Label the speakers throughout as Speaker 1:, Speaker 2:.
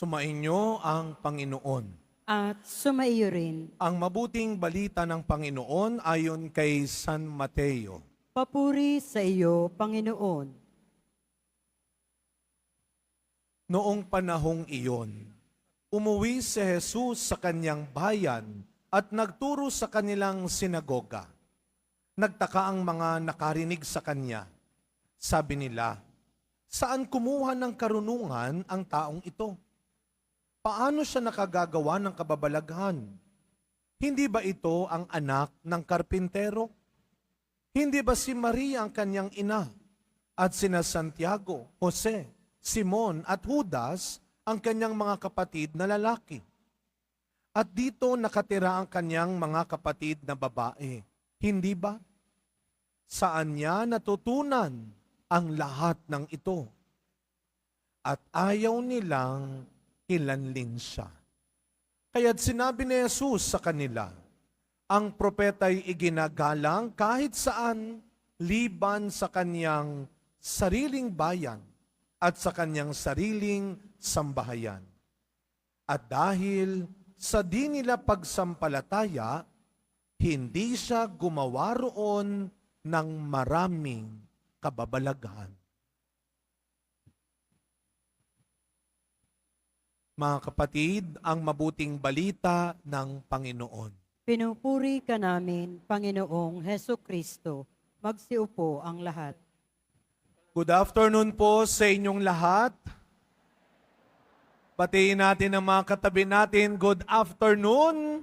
Speaker 1: Sumainyo ang Panginoon.
Speaker 2: At sumaiyo rin.
Speaker 1: Ang mabuting balita ng Panginoon ayon kay San Mateo.
Speaker 2: Papuri sa iyo, Panginoon.
Speaker 1: Noong panahong iyon, umuwi si Jesus sa kanyang bayan at nagturo sa kanilang sinagoga. Nagtaka ang mga nakarinig sa kanya. Sabi nila, saan kumuha ng karunungan ang taong ito? Paano siya nakagagawa ng kababalaghan? Hindi ba ito ang anak ng karpintero? Hindi ba si Maria ang kanyang ina? At sina Santiago, Jose, Simon at Judas ang kanyang mga kapatid na lalaki? At dito nakatira ang kanyang mga kapatid na babae. Hindi ba? Saan niya natutunan ang lahat ng ito? At ayaw nilang kilanlin siya. Kaya't sinabi ni Jesus sa kanila, ang propeta'y iginagalang kahit saan, liban sa kanyang sariling bayan at sa kanyang sariling sambahayan. At dahil sa di nila pagsampalataya, hindi siya gumawa roon ng maraming kababalaghan. Mga kapatid, ang mabuting balita ng Panginoon.
Speaker 2: Pinupuri ka namin, Panginoong Heso Kristo. Magsiupo ang lahat.
Speaker 1: Good afternoon po sa inyong lahat. Patiin natin ang mga katabi natin, good afternoon.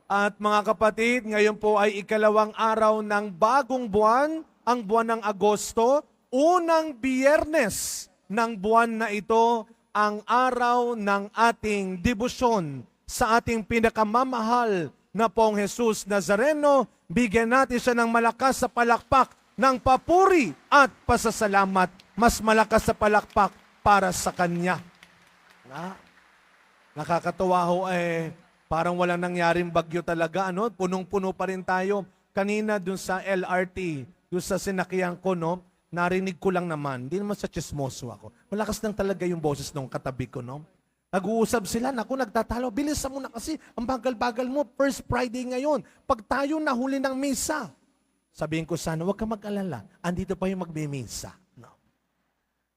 Speaker 1: At mga kapatid, ngayon po ay ikalawang araw ng bagong buwan, ang buwan ng Agosto, unang biyernes ng buwan na ito, ang araw ng ating debosyon sa ating pinakamamahal na pong Jesus Nazareno. Bigyan natin siya ng malakas sa palakpak ng papuri at pasasalamat. Mas malakas sa palakpak para sa Kanya. Nakakatuwa ho parang walang nangyaring bagyo talaga. Punong-puno pa rin tayo. Kanina dun sa LRT, dun sa sinakyan ko, narinig ko lang naman, hindi naman sa chismoso ako. Malakas lang talaga yung boses ng katabi ko, Nag-uusap sila, nagtatalo, bilisan mo na kasi, ang bagal-bagal mo, first Friday ngayon, pag tayo nahuli ng misa. Sabihin ko sana, huwag ka mag-alala, andito pa yung magmimisa.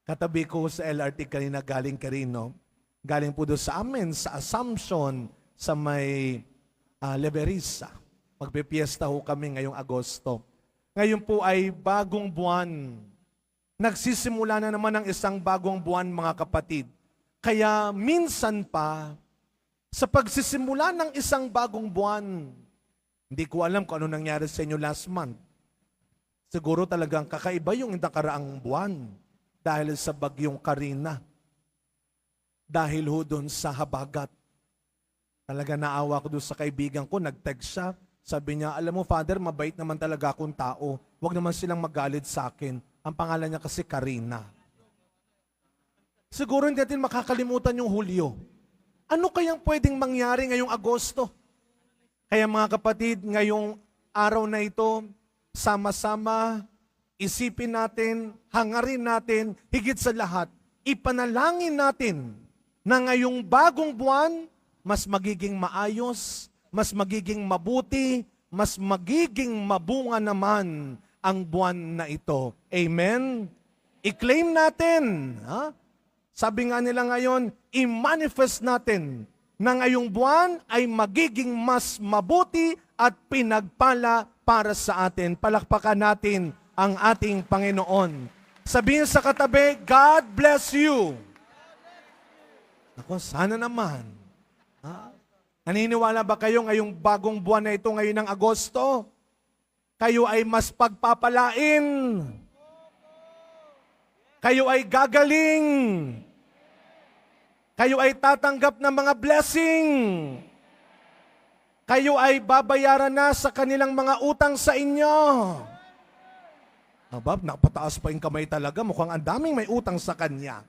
Speaker 1: Katabi ko sa LRT kanina, galing ka rin, Galing po doon sa amin, sa Assumption, sa may Leverisa. Magpipiesta ho kami ngayong Agosto. Ngayon po ay bagong buwan. Nagsisimula na naman ang isang bagong buwan, mga kapatid. Kaya minsan pa, sa pagsisimula ng isang bagong buwan, hindi ko alam kung ano nangyari sa inyo last month. Siguro talagang kakaiba yung nakaraang buwan dahil sa bagyong Karina. Dahil ho doon sa habagat. Talaga naawa ko doon sa kaibigan ko, nag-text siya. Sabi niya, alam mo Father, mabait naman talaga akong tao. Huwag naman silang magalit sa akin. Ang pangalan niya kasi Karina. Siguro hindi natin makakalimutan yung Hulyo. Ano kayang pwedeng mangyari ngayong Agosto? Kaya mga kapatid, ngayong araw na ito, sama-sama, isipin natin, hangarin natin, higit sa lahat, ipanalangin natin na ngayong bagong buwan, mas magiging maayos, mas magiging mabuti, mas magiging mabunga naman ang buwan na ito. Amen? I-claim natin. Sabi nga nila ngayon, i-manifest natin na ngayong buwan ay magiging mas mabuti at pinagpala para sa atin. Palakpakan natin ang ating Panginoon. Sabihin sa katabi, God bless you. Ako, sana naman. Naniniwala ba kayo ngayong bagong buwan na ito, ngayon ng Agosto? Kayo ay mas pagpapalain. Kayo ay gagaling. Kayo ay tatanggap ng mga blessing. Kayo ay babayaran na sa kanilang mga utang sa inyo. Abab, napataas pa yung kamay talaga. Mukhang ang daming may utang sa kanya.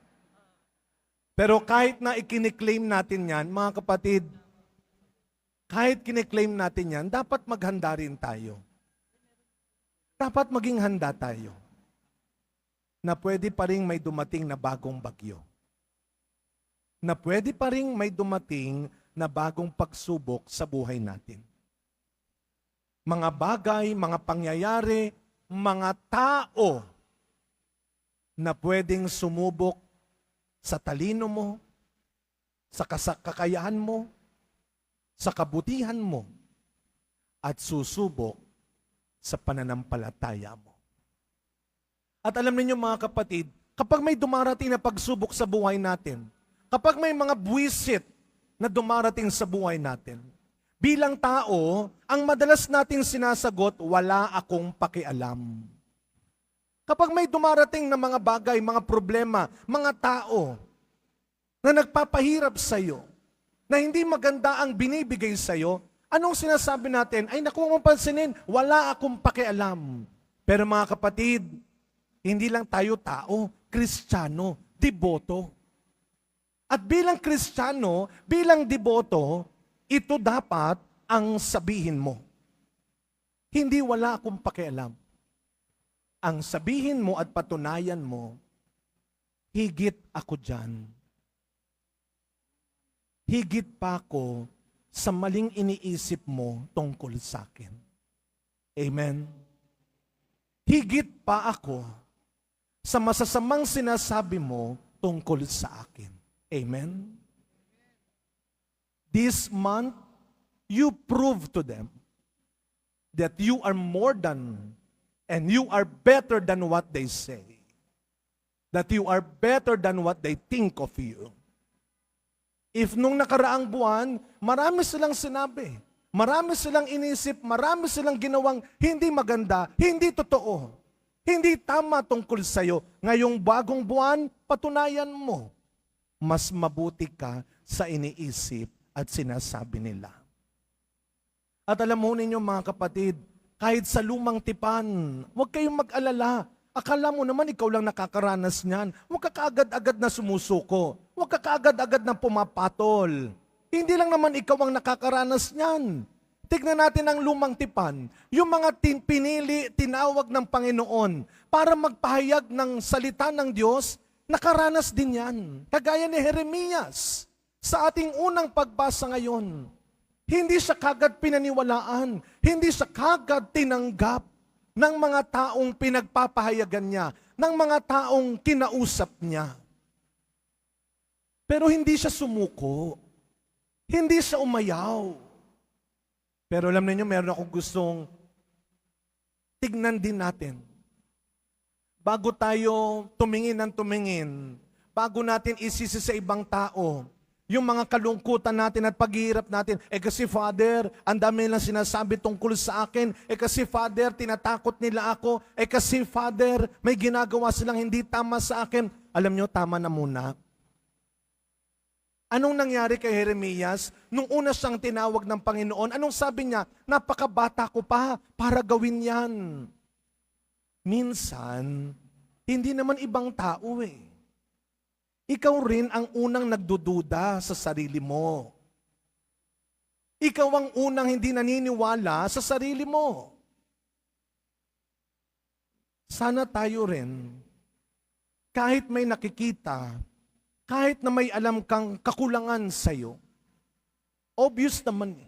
Speaker 1: Pero kahit na ikiniklaim natin yan, mga kapatid, kahit kiniklaim natin yan, dapat maghanda rin tayo. Dapat maging handa tayo na pwede pa rin may dumating na bagong bagyo. na pwede pa rin may dumating na bagong pagsubok sa buhay natin. Mga bagay, mga pangyayari, mga tao na pwedeng sumubok sa talino mo, sa kakayahan mo, sa kabutihan mo, at susubok sa pananampalataya mo. At alam niyo mga kapatid, kapag may dumarating na pagsubok sa buhay natin, kapag may mga buwisit na dumarating sa buhay natin, bilang tao, ang madalas nating sinasagot, wala akong pakialam. Kapag may dumarating na mga bagay, mga problema, mga tao na nagpapahirap sa'yo, na hindi maganda ang binibigay sa'yo, anong sinasabi natin? Ay naku, mong pansinin, wala akong pakialam. Pero mga kapatid, hindi lang tayo tao, Kristiyano, deboto. At bilang Kristiyano, bilang deboto, ito dapat ang sabihin mo. Hindi wala akong pakialam. Ang sabihin mo at patunayan mo, higit ako dyan. Higit pa ako sa maling iniisip mo tungkol sa akin. Amen? Higit pa ako sa masasamang sinasabi mo tungkol sa akin. Amen? This month, you prove to them that you are more than and you are better than what they say. That you are better than what they think of you. If nung nakaraang buwan, marami silang sinabi, marami silang inisip, marami silang ginawang hindi maganda, hindi totoo, hindi tama tungkol sa'yo. Ngayong bagong buwan, patunayan mo, mas mabuti ka sa iniisip at sinasabi nila. At alam mo ninyo mga kapatid, kahit sa lumang tipan, huwag kayong mag-alala. Akala mo naman ikaw lang nakakaranas niyan. Huwag ka kaagad-agad na sumusuko. Huwag ka kaagad-agad na pumapatol. Hindi lang naman ikaw ang nakakaranas niyan. Tignan natin ang lumang tipan. Yung mga pinili, tinawag ng Panginoon para magpahayag ng salita ng Diyos, nakaranas din yan. Kagaya ni Jeremias sa ating unang pagbasa ngayon. Hindi siya kagad pinaniwalaan. Hindi siya kagad tinanggap ng mga taong pinagpapahayagan niya, ng mga taong kinausap niya. Pero hindi siya sumuko. Hindi siya umayaw. Pero alam niyo, meron akong gustong tignan din natin. Bago tayo tumingin ng tumingin, bago natin isisi sa ibang tao, yung mga kalungkutan natin at paghihirap natin, kasi Father, ang dami lang sinasabi tungkol sa akin, kasi Father, tinatakot nila ako, kasi Father, may ginagawa silang hindi tama sa akin. Alam nyo, tama na muna. Anong nangyari kay Jeremias? Nung una siyang tinawag ng Panginoon, anong sabi niya? Napakabata ko pa para gawin yan. Minsan, hindi naman ibang tao Ikaw rin ang unang nagdududa sa sarili mo. Ikaw ang unang hindi naniniwala sa sarili mo. Sana tayo rin, kahit may nakikita, kahit na may alam kang kakulangan sa'yo, obvious naman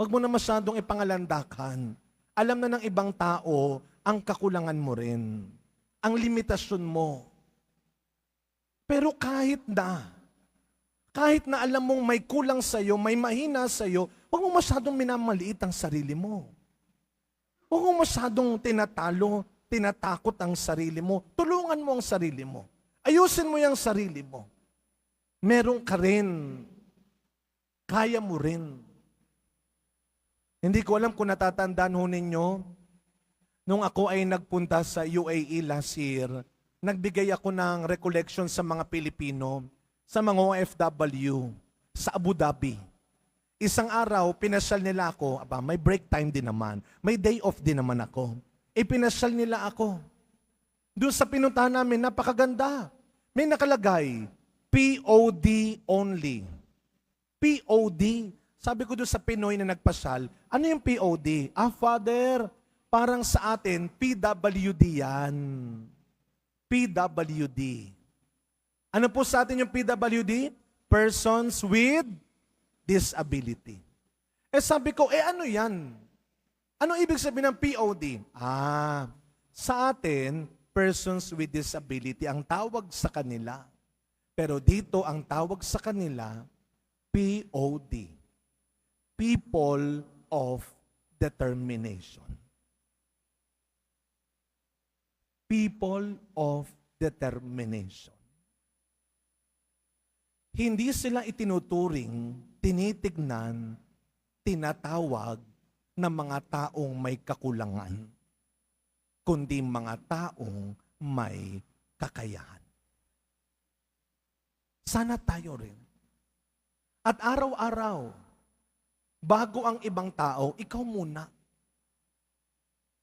Speaker 1: Huwag mo na masyadong ipangalandakan. Alam na ng ibang tao ang kakulangan mo rin, ang limitasyon mo. Pero kahit na alam mong may kulang sa'yo, may mahina sa'yo, huwag mo masyadong minamaliit ang sarili mo. Huwag mo masyadong tinatakot ang sarili mo. Tulungan mo ang sarili mo. Ayusin mo yung sarili mo. Meron ka rin. Kaya mo rin. Hindi ko alam kung natatandaan ho ninyo, nung ako ay nagpunta sa UAE last year, nagbigay ako ng recollection sa mga Pilipino, sa mga OFW, sa Abu Dhabi. Isang araw, pinasyal nila ako, may break time din naman, may day off din naman ako. Pinasyal nila ako. Doon sa pinuntahan namin, napakaganda. May nakalagay, POD only. POD. Sabi ko doon sa Pinoy na nagpasyal, ano yung POD? Father, parang sa atin, PWD yan. PWD. Ano po sa atin yung PWD? Persons with disability. Sabi ko, ano yan? Ano ibig sabihin ng POD? Sa atin, persons with disability, ang tawag sa kanila. Pero dito, ang tawag sa kanila, POD. People of Determination. People of Determination. Hindi sila itinuturing, tinitignan, tinatawag na mga taong may kakulangan, kundi mga taong may kakayahan. Sana tayo rin. At araw-araw, bago ang ibang tao, ikaw muna.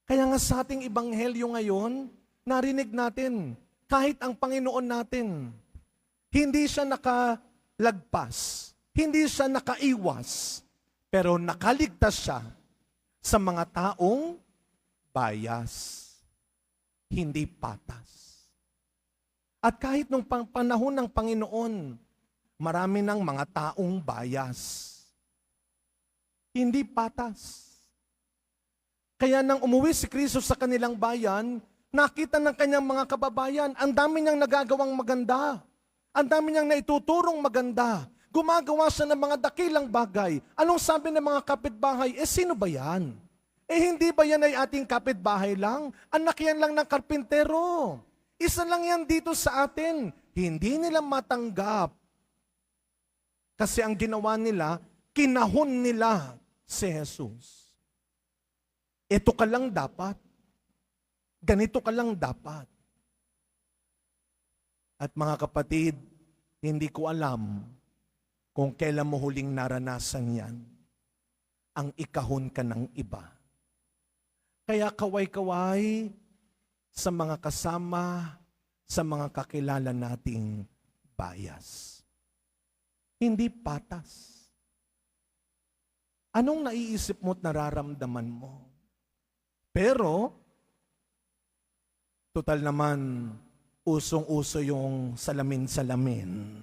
Speaker 1: Kaya nga sa ating ebanghelyo ngayon, narinig natin, kahit ang Panginoon natin, hindi siya nakalagpas, hindi siya nakaiwas, pero nakaligtas siya sa mga taong bias, hindi patas. At kahit nung panahon ng Panginoon, marami ng mga taong bias, hindi patas. Kaya nang umuwi si Kristo sa kanilang bayan, nakita ng kanyang mga kababayan, ang dami niyang nagagawang maganda. Ang dami niyang naituturong maganda. Gumagawa siya ng mga dakilang bagay. Anong sabi ng mga kapitbahay? Sino ba yan? Hindi ba yan ay ating kapitbahay lang? Anak yan lang ng karpintero. Isa lang yan dito sa atin. Hindi nila matanggap. Kasi ang ginawa nila, kinahon nila si Jesus. Ito ka lang dapat. Ganito ka lang dapat. At mga kapatid, hindi ko alam kung kailan mo huling naranasan yan, ang ikahon ka ng iba. Kaya kaway-kaway sa mga kasama, sa mga kakilala nating bias. Hindi patas. Anong naiisip mo at nararamdaman mo? Pero, total naman, usong-uso yung salamin-salamin.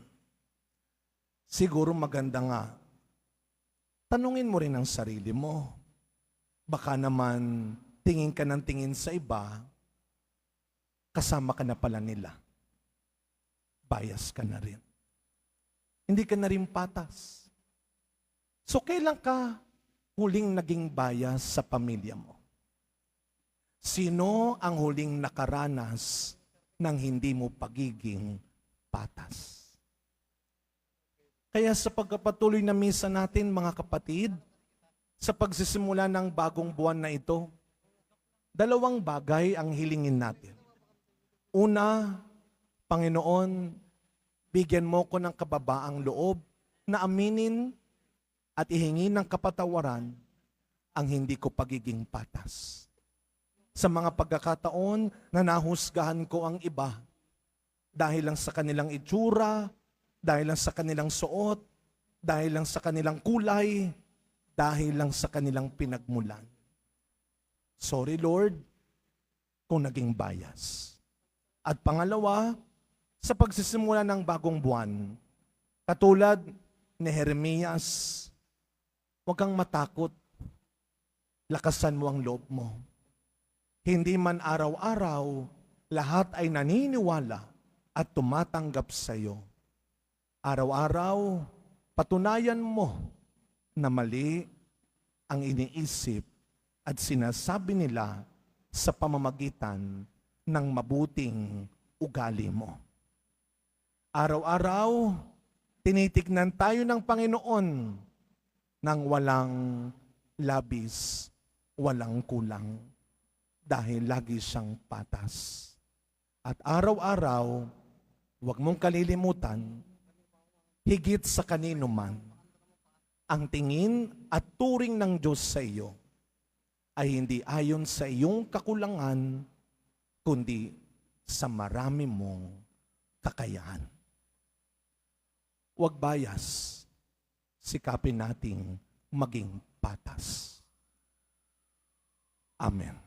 Speaker 1: Siguro maganda nga, tanungin mo rin ang sarili mo. Baka naman tingin ka ng tingin sa iba, kasama ka na pala nila. Bias ka na rin. Hindi ka na rin patas. So kailan ka huling naging bias sa pamilya mo? Sino ang huling nakaranas ng hindi mo pagiging patas? Kaya sa pagpapatuloy na misa natin, mga kapatid, sa pagsisimula ng bagong buwan na ito, dalawang bagay ang hilingin natin. Una, Panginoon, bigyan mo ko ng kababaang loob na aminin at ihingi ng kapatawaran ang hindi ko pagiging patas. Sa mga pagkakataon na nahusgahan ko ang iba dahil lang sa kanilang itsura, dahil lang sa kanilang suot, dahil lang sa kanilang kulay, dahil lang sa kanilang pinagmulan. Sorry Lord kung naging bias. At pangalawa, sa pagsisimula ng bagong buwan, katulad ni Jeremias, huwag kang matakot, lakasan mo ang loob mo. Hindi man araw-araw, lahat ay naniniwala at tumatanggap sa iyo. Araw-araw, patunayan mo na mali ang iniisip at sinasabi nila sa pamamagitan ng mabuting ugali mo. Araw-araw, tinitignan tayo ng Panginoon ng walang labis, walang kulang. Dahil lagi siyang patas. At araw-araw, huwag mong kalilimutan, higit sa kanino man, ang tingin at turing ng Diyos sa iyo ay hindi ayon sa iyong kakulangan, kundi sa marami mong kakayahan. Huwag bias, sikapin nating maging patas. Amen.